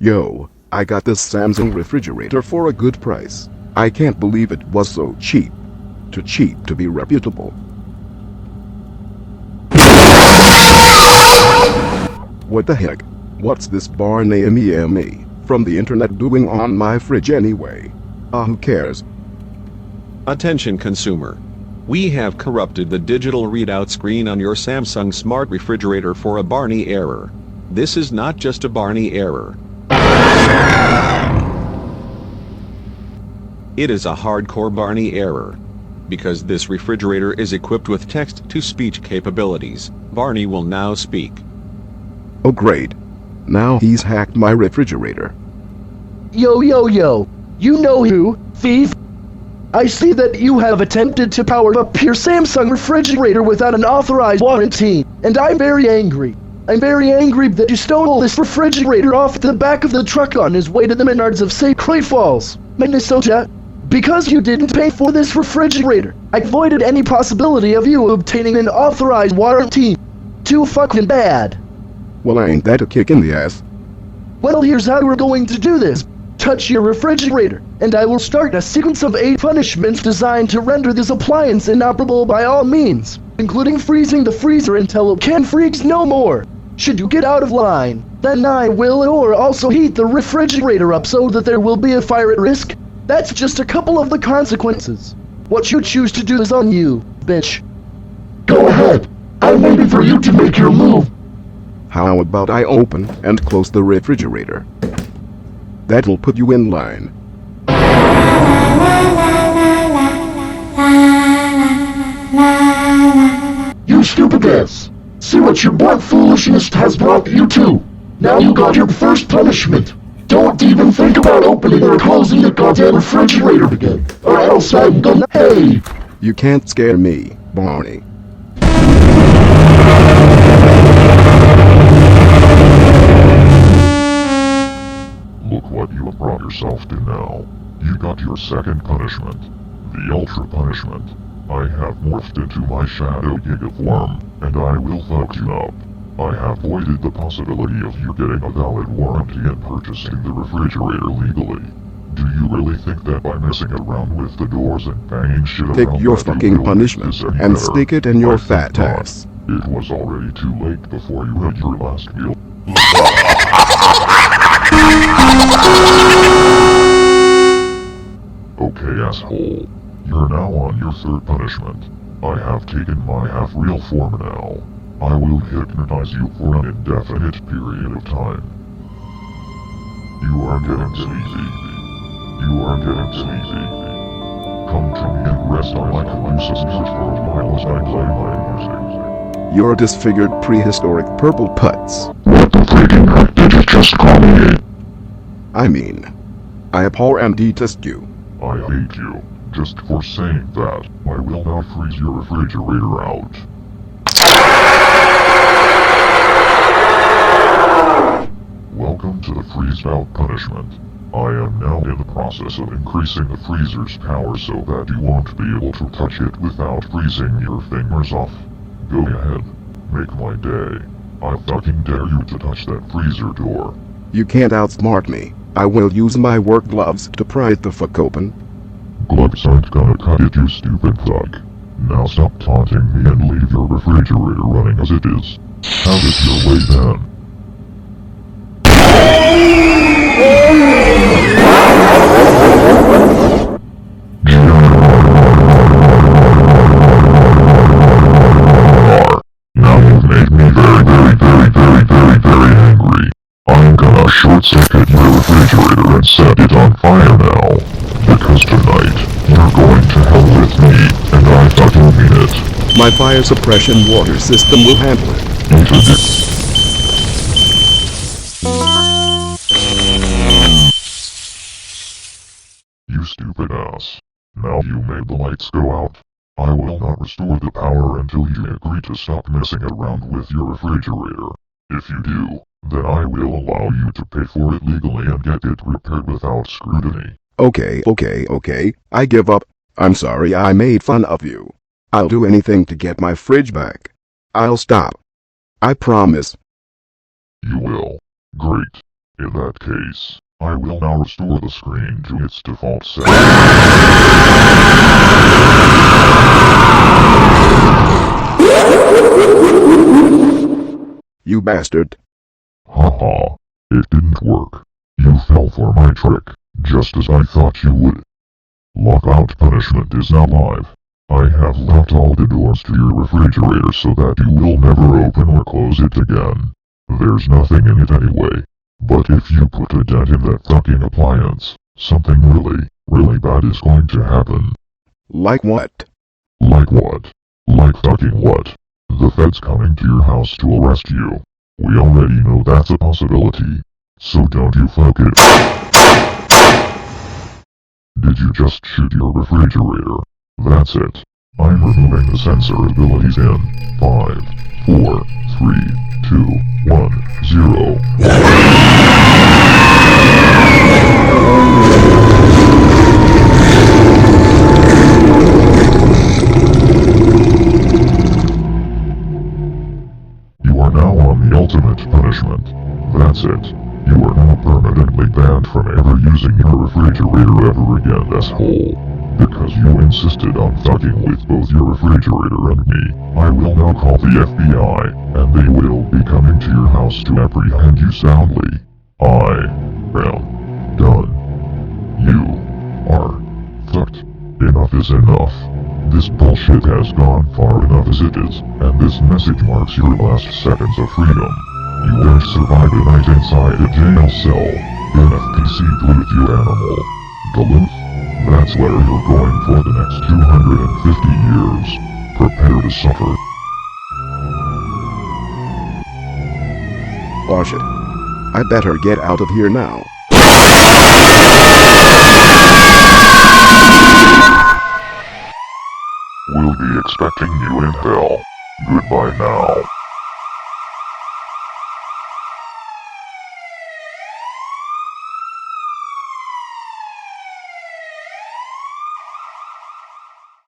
Yo, I got this Samsung refrigerator for a good price. I can't believe it was so cheap. Too cheap to be reputable. What the heck? What's this Barney Error from the internet doing on my fridge anyway? Who cares? Attention consumer. We have corrupted the digital readout screen on your Samsung smart refrigerator for a Barney error. This is not just a Barney error. It is a hardcore Barney error. Because this refrigerator is equipped with text-to-speech capabilities, Barney will now speak. Oh great. Now he's hacked my refrigerator. Yo, you know who, thief? I see that you have attempted to power up your Samsung refrigerator without an authorized warranty, and I'm very angry. I'm very angry that you stole this refrigerator off the back of the truck on his way to the Menards of St. Croix Falls, Minnesota. Because you didn't pay for this refrigerator, I avoided any possibility of you obtaining an authorized warranty. Too fucking bad. Well, ain't that a kick in the ass? Well, here's how we're going to do this. Touch your refrigerator, and I will start a sequence of 8 punishments designed to render this appliance inoperable by all means, including freezing the freezer until it can freeze no more. Should you get out of line, then I will or also heat the refrigerator up so that there will be a fire at risk. That's just a couple of the consequences. What you choose to do is on you, bitch. Go ahead. I'm waiting for you to make your move. How about I open and close the refrigerator? That'll put you in line. You stupid ass. See what your black foolishness has brought you to. Now you got your first punishment. Don't even think about opening or closing the goddamn refrigerator again, or else I'm gonna— Hey! You can't scare me, Barney. Look what you have brought yourself to now. You got your second punishment. The Ultra Punishment. I have morphed into my shadow giga form, and I will fuck you up. I have voided the possibility of you getting a valid warranty and purchasing the refrigerator legally. Do you really think that by messing around with the doors and banging shit around Take your that you fucking will punishment make this any and better? stick it in your I think fat not. ass. It was already too late before you had your last meal. Okay, asshole. You're now on your third punishment. I have taken my half-real form now. I will hypnotize you for an indefinite period of time. You are getting sleazy. You are getting sleazy. Come to me and rest on my caduceus for a while as I play my music. You're disfigured prehistoric purple putz. What the freaking heck did you just call me? I mean, I abhor and detest you. I hate you. Just for saying that, I will now freeze your refrigerator out. Welcome to the freezed out punishment. I am now in the process of increasing the freezer's power so that you won't be able to touch it without freezing your fingers off. Go ahead. Make my day. I fucking dare you to touch that freezer door. You can't outsmart me. I will use my work gloves to pry it the fuck open. Gloves aren't gonna cut it, you stupid thug. Now stop taunting me and leave your refrigerator running as it is. Have it your way then. Now you've made me very angry. I'm gonna short-circuit your refrigerator and set it on fire now. Because tonight, you're going to hell with me, and I fucking mean it. My fire suppression water system will handle it. Into the— You stupid ass. Now you made the lights go out. I will not restore the power until you agree to stop messing around with your refrigerator. If you do, then I will allow you to pay for it legally and get it repaired without scrutiny. Okay. I give up. I'm sorry I made fun of you. I'll do anything to get my fridge back. I'll stop. I promise. You will. Great. In that case, I will now restore the screen to its default setting. You bastard. Haha, it didn't work. You fell for my trick, just as I thought you would. Lockout punishment is now live. I have locked all the doors to your refrigerator so that you will never open or close it again. There's nothing in it anyway. But if you put a dent in that fucking appliance, something really bad is going to happen. Like what? Like what? Like fucking what? The Fed's coming to your house to arrest you. We already know that's a possibility. So don't you fuck it. Did you just shoot your refrigerator? That's it. I'm removing the sensor abilities in 5, 4, 3, 2, 1, 0. You are now on the ultimate punishment. That's it. You are now permanently banned from ever using your refrigerator ever again, asshole. Because you insisted on fucking with both your refrigerator and me, I will now call the FBI, and they will be coming to your house to apprehend you soundly. I am done. You are fucked. Enough is enough. This bullshit has gone far enough as it is, and this message marks your last seconds of freedom. You won't survive a night inside a jail cell, in FPC Duluth, you animal. Duluth? That's where you're going for the next 250 years. Prepare to suffer. Oh shit. I better get out of here now. We'll be expecting you in hell. Goodbye now.